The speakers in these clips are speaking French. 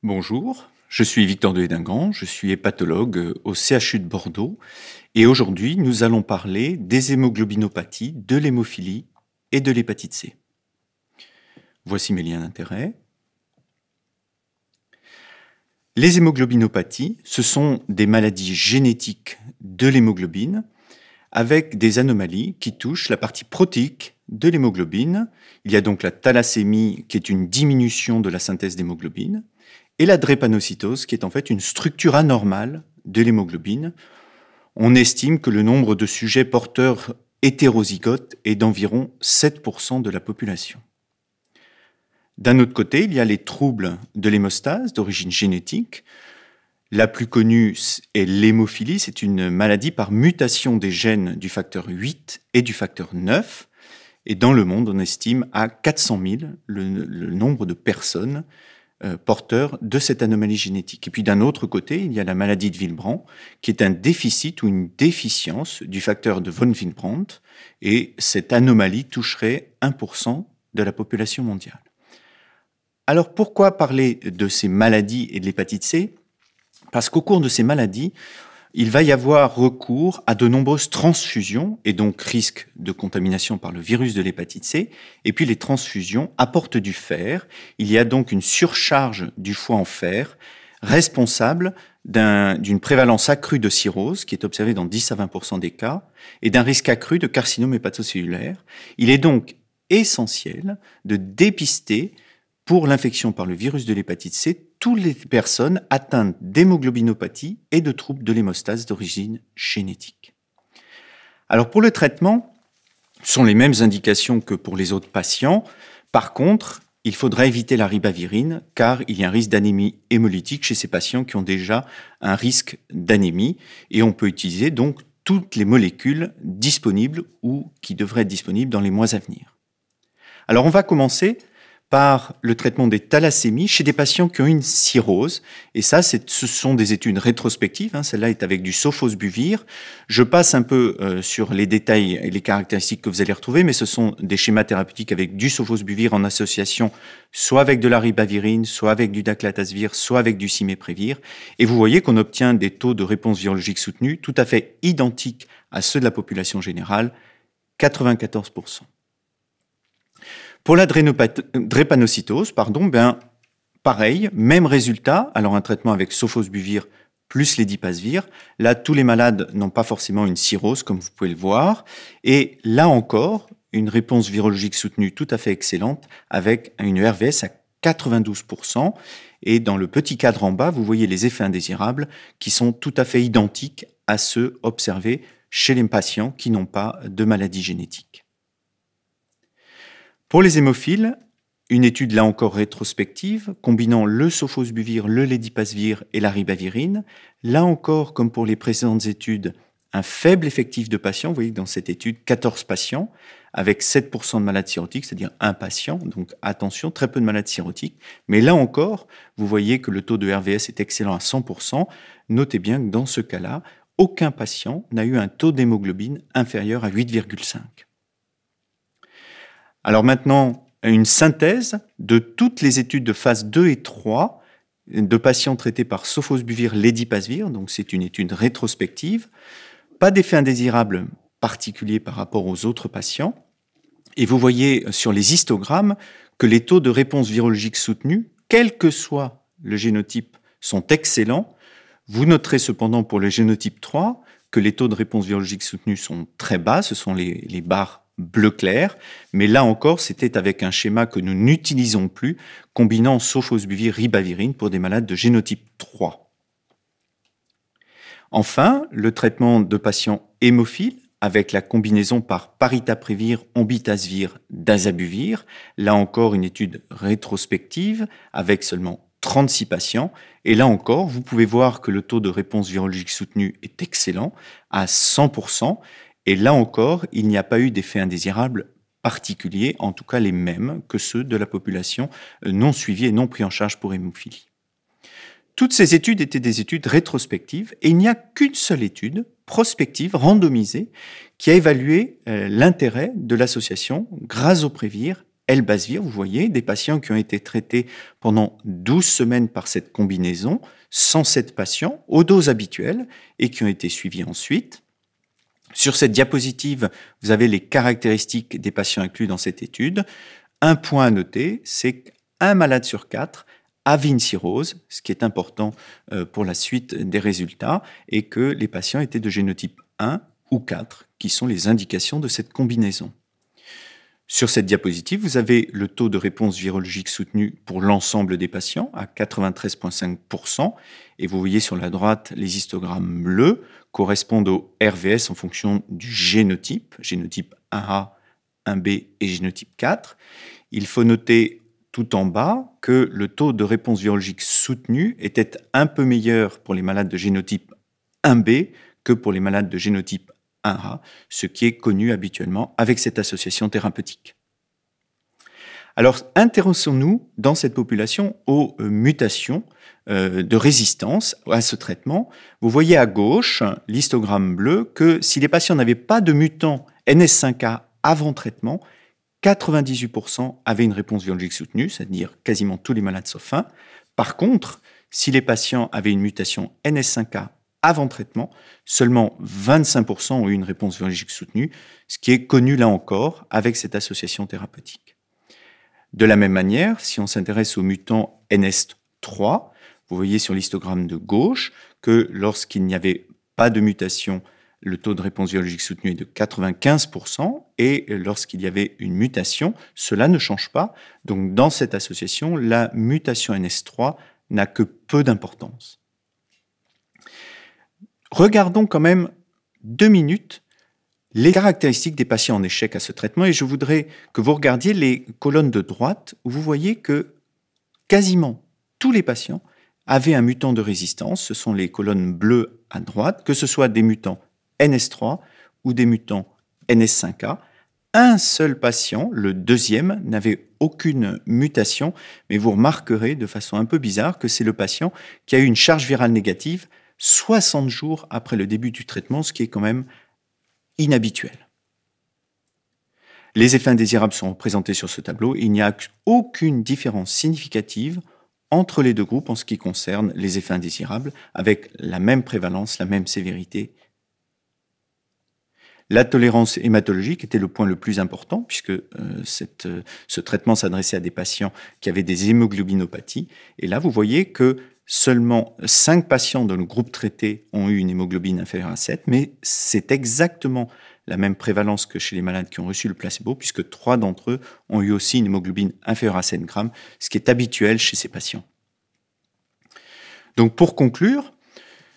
Bonjour, je suis Victor de Hédingrand, je suis hépatologue au CHU de Bordeaux et aujourd'hui nous allons parler des hémoglobinopathies, de l'hémophilie et de l'hépatite C. Voici mes liens d'intérêt. Les hémoglobinopathies, ce sont des maladies génétiques de l'hémoglobine avec des anomalies qui touchent la partie protéique de l'hémoglobine. Il y a donc la thalassémie qui est une diminution de la synthèse d'hémoglobine et la drépanocytose qui est en fait une structure anormale de l'hémoglobine. On estime que le nombre de sujets porteurs hétérozygotes est d'environ 7% de la population. D'un autre côté, il y a les troubles de l'hémostase d'origine génétique. La plus connue est l'hémophilie, c'est une maladie par mutation des gènes du facteur 8 et du facteur 9. Et dans le monde, on estime à 400 000 le nombre de personnes porteurs de cette anomalie génétique. Et puis d'un autre côté, il y a la maladie de Willebrand, qui est un déficit ou une déficience du facteur de von Willebrand, et cette anomalie toucherait 1% de la population mondiale. Alors pourquoi parler de ces maladies et de l'hépatite C ? Parce qu'au cours de ces maladies, il va y avoir recours à de nombreuses transfusions et donc risque de contamination par le virus de l'hépatite C. Et puis les transfusions apportent du fer. Il y a donc une surcharge du foie en fer responsable d'une prévalence accrue de cirrhose qui est observée dans 10 à 20% des cas et d'un risque accru de carcinome hépatocellulaire. Il est donc essentiel de dépister pour l'infection par le virus de l'hépatite C toutes les personnes atteintes d'hémoglobinopathie et de troubles de l'hémostase d'origine génétique. Alors pour le traitement, ce sont les mêmes indications que pour les autres patients. Par contre, il faudra éviter la ribavirine car il y a un risque d'anémie hémolytique chez ces patients qui ont déjà un risque d'anémie et on peut utiliser donc toutes les molécules disponibles ou qui devraient être disponibles dans les mois à venir. Alors on va commencer par le traitement des thalassémies chez des patients qui ont une cirrhose. Et ça, ce sont des études rétrospectives. Celle-là est avec du sofosbuvir. Je passe un peu sur les détails et les caractéristiques que vous allez retrouver, mais ce sont des schémas thérapeutiques avec du sofosbuvir en association soit avec de la ribavirine, soit avec du daclatasvir, soit avec du siméprévir. Et vous voyez qu'on obtient des taux de réponse virologique soutenue tout à fait identiques à ceux de la population générale, 94%. Pour la drépanocytose, pareil, même résultat, alors un traitement avec sofosbuvir plus l'édipasvir. Là, tous les malades n'ont pas forcément une cirrhose, comme vous pouvez le voir. Et là encore, une réponse virologique soutenue tout à fait excellente, avec une RVS à 92%. Et dans le petit cadre en bas, vous voyez les effets indésirables qui sont tout à fait identiques à ceux observés chez les patients qui n'ont pas de maladie génétique. Pour les hémophiles, une étude là encore rétrospective, combinant le sofosbuvir, le lédipasvir et la ribavirine. Là encore, comme pour les précédentes études, un faible effectif de patients. Vous voyez que dans cette étude, 14 patients, avec 7% de malades cirrhotiques, c'est-à-dire un patient. Donc attention, très peu de malades cirrhotiques. Mais là encore, vous voyez que le taux de RVS est excellent à 100%. Notez bien que dans ce cas-là, aucun patient n'a eu un taux d'hémoglobine inférieur à 8,5. Alors maintenant, une synthèse de toutes les études de phase 2 et 3 de patients traités par sofosbuvir lédipasvir, donc c'est une étude rétrospective, pas d'effet indésirable particulier par rapport aux autres patients, et vous voyez sur les histogrammes que les taux de réponse virologique soutenue, quel que soit le génotype, sont excellents. Vous noterez cependant pour le génotype 3 que les taux de réponse virologique soutenue sont très bas, ce sont les barres bleu clair, mais là encore, c'était avec un schéma que nous n'utilisons plus, combinant sofosbuvir ribavirine pour des malades de génotype 3. Enfin, le traitement de patients hémophiles avec la combinaison par paritaprevir, ombitasvir, dazabuvir, là encore une étude rétrospective avec seulement 36 patients, et là encore, vous pouvez voir que le taux de réponse virologique soutenue est excellent, à 100%, et là encore, il n'y a pas eu d'effet indésirable particulier, en tout cas les mêmes que ceux de la population non suivie et non pris en charge pour hémophilie. Toutes ces études étaient des études rétrospectives et il n'y a qu'une seule étude prospective, randomisée, qui a évalué l'intérêt de l'association Grazoprevir Elbasvir, vous voyez, des patients qui ont été traités pendant 12 semaines par cette combinaison, 107 patients aux doses habituelles et qui ont été suivis ensuite. Sur cette diapositive, vous avez les caractéristiques des patients inclus dans cette étude. Un point à noter, c'est qu'un malade sur 4 avait une cirrhose, ce qui est important pour la suite des résultats, et que les patients étaient de génotype 1 ou 4, qui sont les indications de cette combinaison. Sur cette diapositive, vous avez le taux de réponse virologique soutenu pour l'ensemble des patients à 93,5%. Et vous voyez sur la droite, les histogrammes bleus correspondent au RVS en fonction du génotype 1A, 1B et génotype 4. Il faut noter tout en bas que le taux de réponse virologique soutenu était un peu meilleur pour les malades de génotype 1B que pour les malades de génotype 1A, ce qui est connu habituellement avec cette association thérapeutique. Alors, intéressons-nous dans cette population aux mutations de résistance à ce traitement. Vous voyez à gauche, l'histogramme bleu, que si les patients n'avaient pas de mutant NS5A avant traitement, 98% avaient une réponse virologique soutenue, c'est-à-dire quasiment tous les malades sauf un. Par contre, si les patients avaient une mutation NS5A avant traitement, seulement 25% ont eu une réponse virologique soutenue, ce qui est connu là encore avec cette association thérapeutique. De la même manière, si on s'intéresse au mutant NS3, vous voyez sur l'histogramme de gauche que lorsqu'il n'y avait pas de mutation, le taux de réponse virologique soutenue est de 95%, et lorsqu'il y avait une mutation, cela ne change pas. Donc dans cette association, la mutation NS3 n'a que peu d'importance. Regardons quand même 2 minutes les caractéristiques des patients en échec à ce traitement, et je voudrais que vous regardiez les colonnes de droite où vous voyez que quasiment tous les patients avaient un mutant de résistance. Ce sont les colonnes bleues à droite, que ce soit des mutants NS3 ou des mutants NS5A. Un seul patient, le deuxième, n'avait aucune mutation, mais vous remarquerez de façon un peu bizarre que c'est le patient qui a eu une charge virale négative 60 jours après le début du traitement, ce qui est quand même inhabituel. Les effets indésirables sont représentés sur ce tableau. Il n'y a aucune différence significative entre les deux groupes en ce qui concerne les effets indésirables, avec la même prévalence, la même sévérité. La tolérance hématologique était le point le plus important, puisque ce traitement s'adressait à des patients qui avaient des hémoglobinopathies. Et là, vous voyez que seulement 5 patients dans le groupe traité ont eu une hémoglobine inférieure à 7, mais c'est exactement la même prévalence que chez les malades qui ont reçu le placebo, puisque 3 d'entre eux ont eu aussi une hémoglobine inférieure à 7 grammes, ce qui est habituel chez ces patients. Donc pour conclure,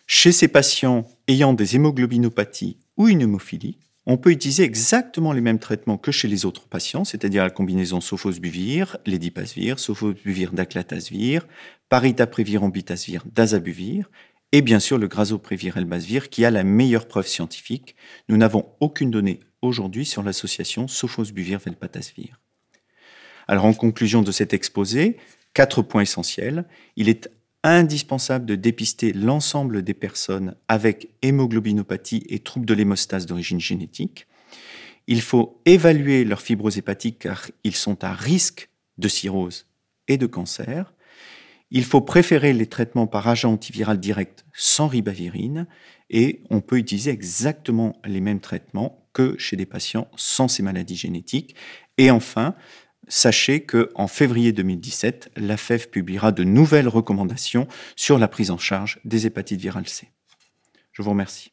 chez ces patients ayant des hémoglobinopathies ou une hémophilie, on peut utiliser exactement les mêmes traitements que chez les autres patients, c'est-à-dire la combinaison sofosbuvir, lédipasvir, sofosbuvir daclatasvir, paritaprevir embittasvir dazabuvir, et bien sûr le grasoprévir elbasvir qui a la meilleure preuve scientifique. Nous n'avons aucune donnée aujourd'hui sur l'association sofosbuvir-velpatasvir. Alors en conclusion de cet exposé, 4 points essentiels. Il est indispensable de dépister l'ensemble des personnes avec hémoglobinopathie et troubles de l'hémostase d'origine génétique. Il faut évaluer leur fibrose hépatique car ils sont à risque de cirrhose et de cancer. Il faut préférer les traitements par agent antiviral direct sans ribavirine et on peut utiliser exactement les mêmes traitements que chez des patients sans ces maladies génétiques. Et enfin, sachez qu'en février 2017, l'AFEV publiera de nouvelles recommandations sur la prise en charge des hépatites virales C. Je vous remercie.